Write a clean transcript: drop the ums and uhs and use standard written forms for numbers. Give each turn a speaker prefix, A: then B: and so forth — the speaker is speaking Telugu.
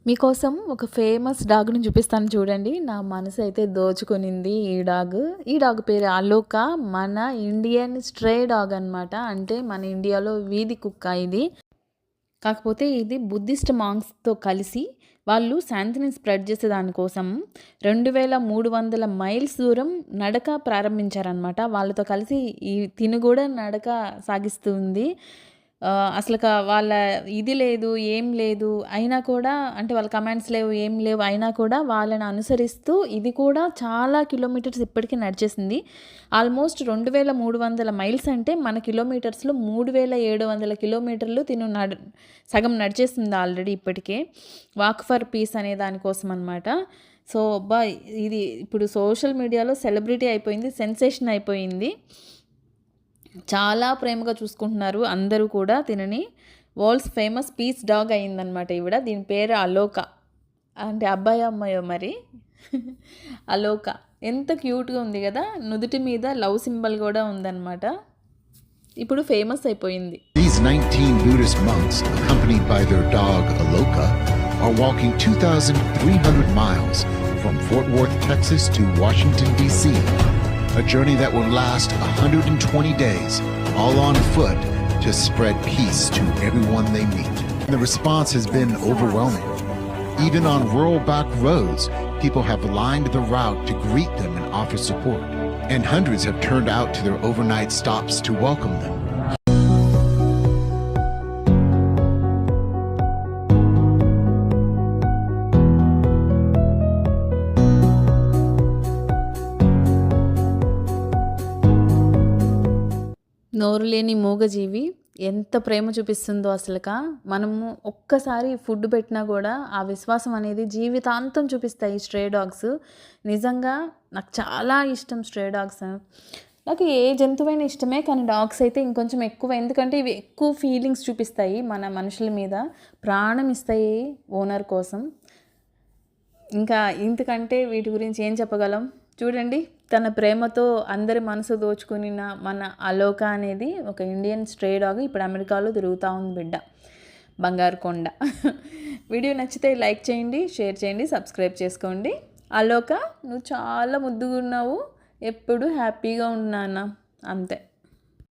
A: మీకోసం ఒక ఫేమస్ డాగ్‌ని చూపిస్తాను చూడండి. నా మనసైతే దోచుకునింది ఈ డాగ్ పేరు అలోక. మన ఇండియన్ స్ట్రే డాగ్ అనమాట. అంటే మన ఇండియాలో వీధి కుక్క ఇది. కాకపోతే ఇది బుద్ధిస్ట్ మాంక్స్‌తో కలిసి వాళ్ళు శాంతిని స్ప్రెడ్ చేసే దానికోసం 2300 మైల్స్ దూరం నడక ప్రారంభించారనమాట. వాళ్ళతో కలిసి తిను కూడా నడక సాగిస్తుంది. వాళ్ళ ఇది లేదు, ఏం లేదు. అయినా కూడా అంటే వాళ్ళ కమాండ్స్ లేవు, ఏం లేవు. అయినా కూడా వాళ్ళని అనుసరిస్తూ ఇది కూడా చాలా కిలోమీటర్స్ ఇప్పటికి నడిచేసింది. ఆల్మోస్ట్ 2300 మైల్స్ అంటే మన కిలోమీటర్స్‌లో 3700 కిలోమీటర్లు సగం నడిచేస్తుంది ఆల్రెడీ ఇప్పటికే. వాక్ ఫర్ పీస్ అనే దానికోసం అనమాట. సో, అబ్బా! ఇది ఇప్పుడు సోషల్ మీడియాలో సెలబ్రిటీ అయిపోయింది. సెన్సేషన్ అయిపోయింది. చాలా ప్రేమగా చూసుకుంటున్నారు అందరూ కూడా తినని. వరల్డ్స్ ఫేమస్ పీస్ డాగ్ అయిందనమాట ఈవిడ. దీని పేరు అలోక. అంటే అబ్బాయో అమ్మాయో మరి. అలోక ఎంత క్యూట్‌గా ఉంది కదా! నుదుటి మీద లవ్ సింబల్ కూడా ఉందనమాట. ఇప్పుడు ఫేమస్ అయిపోయింది.
B: These 19 Buddhist monks, accompanied by their dog Aloka, are walking 2,300 miles from Fort Worth, Texas to Washington, D.C. A journey that will last 120 days, all on foot, to spread peace to everyone they meet. The response has been overwhelming. Even on rural back roads, people have lined the route to greet them and offer support. And hundreds have turned out to their overnight stops to welcome them.
A: నోరు లేని మూగజీవి ఎంత ప్రేమ చూపిస్తుందో అసలుక. మనము ఒక్కసారి ఫుడ్ పెట్టినా కూడా ఆ విశ్వాసం అనేది జీవితాంతం చూపిస్తాయి స్ట్రే డాగ్స్. నిజంగా నాకు చాలా ఇష్టం స్ట్రే డాగ్స్. నాకు ఏ జంతువైనా ఇష్టమే, కానీ డాగ్స్ అయితే ఇంకొంచెం ఎక్కువ. ఎందుకంటే ఇవి ఎక్కువ ఫీలింగ్స్ చూపిస్తాయి మన మనుషుల మీద, ప్రాణం ఇస్తాయి ఓనర్ కోసం. ఇంకా ఇంతకంటే వీటి గురించి ఏం చెప్పగలం. చూడండి, తన ప్రేమతో అందరి మనసు దోచుకున్న మన అలోక అనేది ఒక ఇండియన్ స్ట్రే డాగ్. ఇప్పుడు అమెరికాలో తిరుగుతూ ఉంది బిడ్డ, బంగారు కొండ. వీడియో నచ్చితే లైక్ చేయండి, షేర్ చేయండి, సబ్స్క్రైబ్ చేసుకోండి. అలోక, నువ్వు చాలా ముద్దుగా ఉన్నావు, ఎప్పుడు హ్యాపీగా ఉన్నానా, అంతే.